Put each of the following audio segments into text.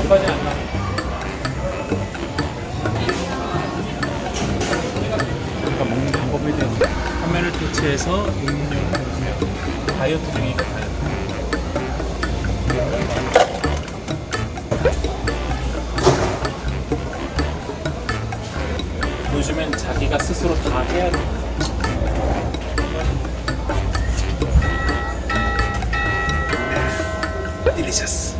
반이 안 나. 그러니까 먹는 방법에 대해서 화면을 교체해서 응용을 해주세요. 다이어트 중이니까 다이어트. 요즘엔 자기가 스스로 다 해야 돼. 딜리셔스.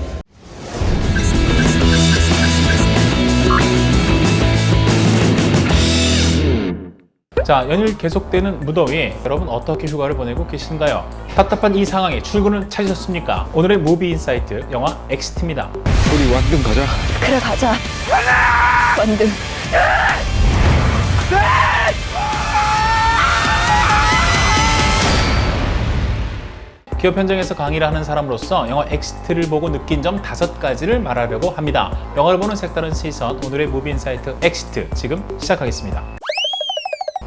자, 연일 계속되는 무더위, 여러분 어떻게 휴가를 보내고 계신가요? 답답한 이 상황에 출근을 찾으셨습니까? 오늘의 무비 인사이트 영화 엑시트입니다. 우리 완등 가자. 그래 가자. 완등. 기업 현장에서 강의를 하는 사람으로서 영화 엑시트를 보고 느낀 점 5가지를 말하려고 합니다. 영화를 보는 색다른 시선, 오늘의 무비 인사이트 엑시트 지금 시작하겠습니다.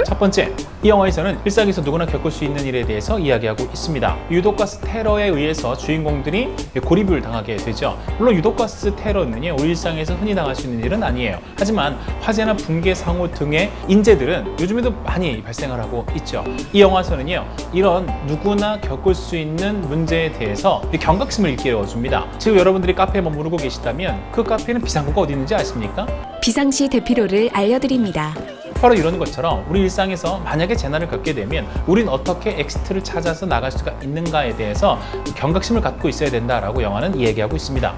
첫 번째, 이 영화에서는 일상에서 누구나 겪을 수 있는 일에 대해서 이야기하고 있습니다. 유독가스 테러에 의해서 주인공들이 고립을 당하게 되죠. 물론 유독가스 테러는요, 우리 일상에서 흔히 당할 수 있는 일은 아니에요. 하지만 화재나 붕괴 상호 등의 인재들은 요즘에도 많이 발생을 하고 있죠. 이 영화에서는요, 이런 누구나 겪을 수 있는 문제에 대해서 경각심을 일깨워줍니다. 지금 여러분들이 카페에 머무르고 계시다면 그 카페에는 비상구가 어디 있는지 아십니까? 비상시 대피로를 알려드립니다. 바로 이런 것처럼 우리 일상에서 만약에 재난을 겪게 되면 우린 어떻게 엑시트를 찾아서 나갈 수가 있는가에 대해서 경각심을 갖고 있어야 된다라고 영화는 이야기하고 있습니다.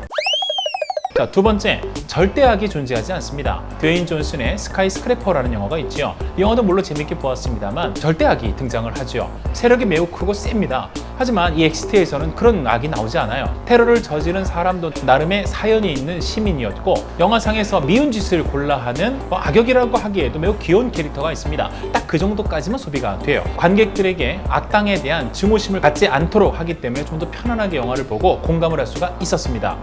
자, 두 번째, 절대악이 존재하지 않습니다. 드웨인 존슨의 스카이스크래퍼라는 영화가 있죠. 이 영화도 물론 재밌게 보았습니다만 절대악이 등장을 하죠. 세력이 매우 크고 셉니다. 하지만 이 엑시트에서는 그런 악이 나오지 않아요. 테러를 저지른 사람도 나름의 사연이 있는 시민이었고, 영화상에서 미운 짓을 골라 하는 악역이라고 하기에도 매우 귀여운 캐릭터가 있습니다. 딱 그 정도까지만 소비가 돼요. 관객들에게 악당에 대한 증오심을 갖지 않도록 하기 때문에 좀 더 편안하게 영화를 보고 공감을 할 수가 있었습니다.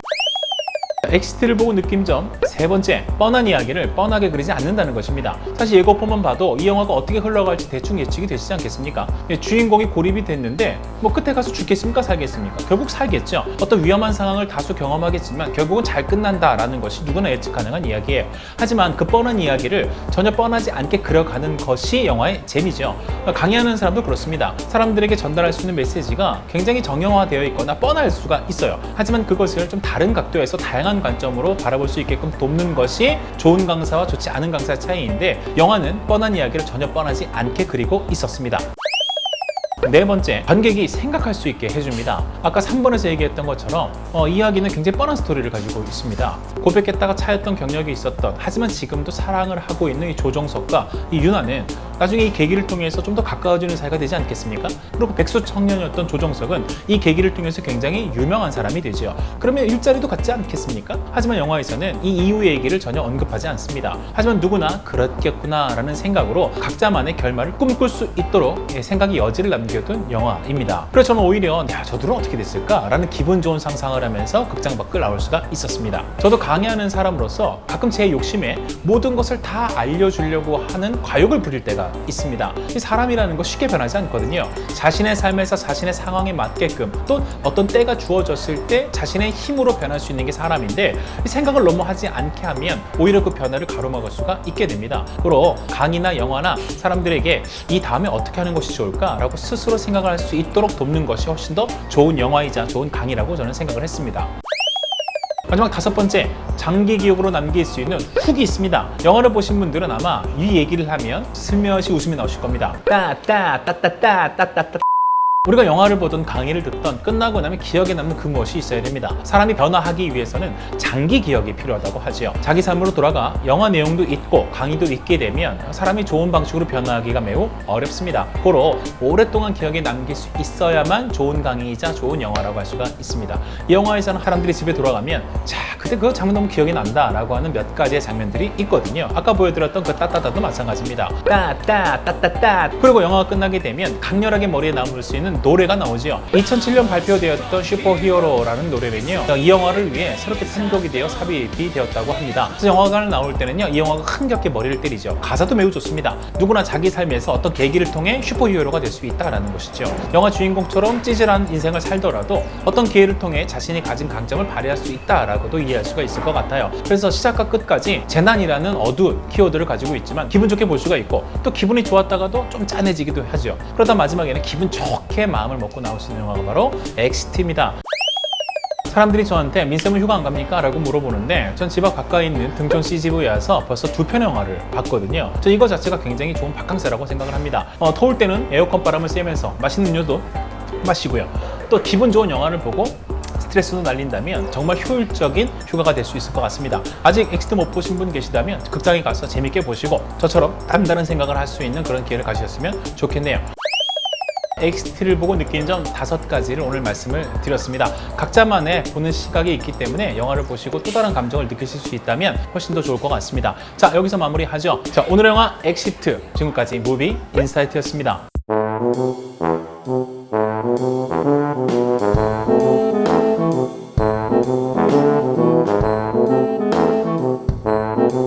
엑시트를 보고 느낀 점 세 번째, 뻔한 이야기를 뻔하게 그리지 않는다는 것입니다. 사실 예고편만 봐도 이 영화가 어떻게 흘러갈지 대충 예측이 되시지 않겠습니까? 주인공이 고립이 됐는데 뭐 끝에 가서 죽겠습니까? 살겠습니까? 결국 살겠죠. 어떤 위험한 상황을 다수 경험하겠지만 결국은 잘 끝난다라는 것이 누구나 예측 가능한 이야기예요. 하지만 그 뻔한 이야기를 전혀 뻔하지 않게 그려가는 것이 영화의 재미죠. 강의하는 사람도 그렇습니다. 사람들에게 전달할 수 있는 메시지가 굉장히 정형화되어 있거나 뻔할 수가 있어요. 하지만 그것을 좀 다른 각도에서 다양한 관점으로 바라볼 수 있게끔 돕는 것이 좋은 강사와 좋지 않은 강사의 차이인데, 영화는 뻔한 이야기를 전혀 뻔하지 않게 그리고 있었습니다. 네 번째, 관객이 생각할 수 있게 해줍니다. 아까 3번에서 얘기했던 것처럼 이야기는 굉장히 뻔한 스토리를 가지고 있습니다. 고백했다가 차였던 경력이 있었던, 하지만 지금도 사랑을 하고 있는 이 조정석과 이 윤아는 나중에 이 계기를 통해서 좀 더 가까워지는 사이가 되지 않겠습니까? 그리고 백수 청년이었던 조정석은 이 계기를 통해서 굉장히 유명한 사람이 되죠. 그러면 일자리도 갖지 않겠습니까? 하지만 영화에서는 이 이후의 얘기를 전혀 언급하지 않습니다. 하지만 누구나 그렇겠구나라는 생각으로 각자만의 결말을 꿈꿀 수 있도록 생각의 여지를 남겨둔 영화입니다. 그래서 저는 오히려 저들은 어떻게 됐을까라는 기분 좋은 상상을 하면서 극장 밖을 나올 수가 있었습니다. 저도 강의하는 사람으로서 가끔 제 욕심에 모든 것을 다 알려주려고 하는 과욕을 부릴 때가 있습니다. 이 사람이라는 거 쉽게 변하지 않거든요. 자신의 삶에서 자신의 상황에 맞게끔, 또 어떤 때가 주어졌을 때 자신의 힘으로 변할 수 있는 게 사람인데, 이 생각을 너무 하지 않게 하면 오히려 그 변화를 가로막을 수가 있게 됩니다. 그리고 강의나 영화나 사람들에게 이 다음에 어떻게 하는 것이 좋을까라고 스스로 생각을 할 수 있도록 돕는 것이 훨씬 더 좋은 영화이자 좋은 강의라고 저는 생각을 했습니다. 마지막 다섯 번째, 장기 기억으로 남길 수 있는 훅이 있습니다. 영화를 보신 분들은 아마 이 얘기를 하면 슬며시 웃음이 나오실 겁니다. 따따따따따따따따. 우리가 영화를 보든 강의를 듣던 끝나고 나면 기억에 남는 그 무엇이 있어야 됩니다. 사람이 변화하기 위해서는 장기 기억이 필요하다고 하지요. 자기 삶으로 돌아가 영화 내용도 잊고 강의도 잊게 되면 사람이 좋은 방식으로 변화하기가 매우 어렵습니다. 고로 오랫동안 기억에 남길 수 있어야만 좋은 강의이자 좋은 영화라고 할 수가 있습니다. 이 영화에서는 사람들이 집에 돌아가면 그때 그 장면 너무 기억이 난다 라고 하는 몇 가지의 장면들이 있거든요. 아까 보여드렸던 그 따따따도 마찬가지입니다. 따따따따따. 그리고 영화가 끝나게 되면 강렬하게 머리에 남을 수 있는 있는 노래가 나오지요. 2007년 발표되었던 슈퍼히어로라는 노래는요, 이 영화를 위해 새롭게 편곡이 되어 삽입이 되었다고 합니다. 그래서 영화관을 나올 때는요, 이 영화가 흥겹게 머리를 때리죠. 가사도 매우 좋습니다. 누구나 자기 삶에서 어떤 계기를 통해 슈퍼히어로가 될 수 있다라는 것이죠. 영화 주인공처럼 찌질한 인생을 살더라도 어떤 기회를 통해 자신이 가진 강점을 발휘할 수 있다라고도 이해할 수가 있을 것 같아요. 그래서 시작과 끝까지 재난이라는 어두운 키워드를 가지고 있지만 기분 좋게 볼 수가 있고, 또 기분이 좋았다가도 좀 짠해지기도 하죠. 그러다 마지막에는 기분 좋게 마음을 먹고 나올 수 있는 영화가 바로 엑스트입니다. 사람들이 저한테 민쌤은 휴가 안 갑니까? 라고 물어보는데, 전 집 앞 가까이 있는 등촌 CGV에 와서 벌써 2편의 영화를 봤거든요. 저 이거 자체가 굉장히 좋은 바캉스라고 생각을 합니다. 더울 때는 에어컨 바람을 쐬면서 맛있는 음료도 마시고요. 또 기분 좋은 영화를 보고 스트레스도 날린다면 정말 효율적인 휴가가 될 수 있을 것 같습니다. 아직 엑스트 못 보신 분 계시다면 극장에 가서 재밌게 보시고 저처럼 남다른 생각을 할 수 있는 그런 기회를 가지셨으면 좋겠네요. 엑스트를 보고 느낀 점 5가지를 오늘 말씀을 드렸습니다. 각자만의 보는 시각이 있기 때문에 영화를 보시고 또 다른 감정을 느끼실 수 있다면 훨씬 더 좋을 것 같습니다. 자, 여기서 마무리하죠. 자, 오늘의 영화 엑시트, 지금까지 무비 인사이트였습니다.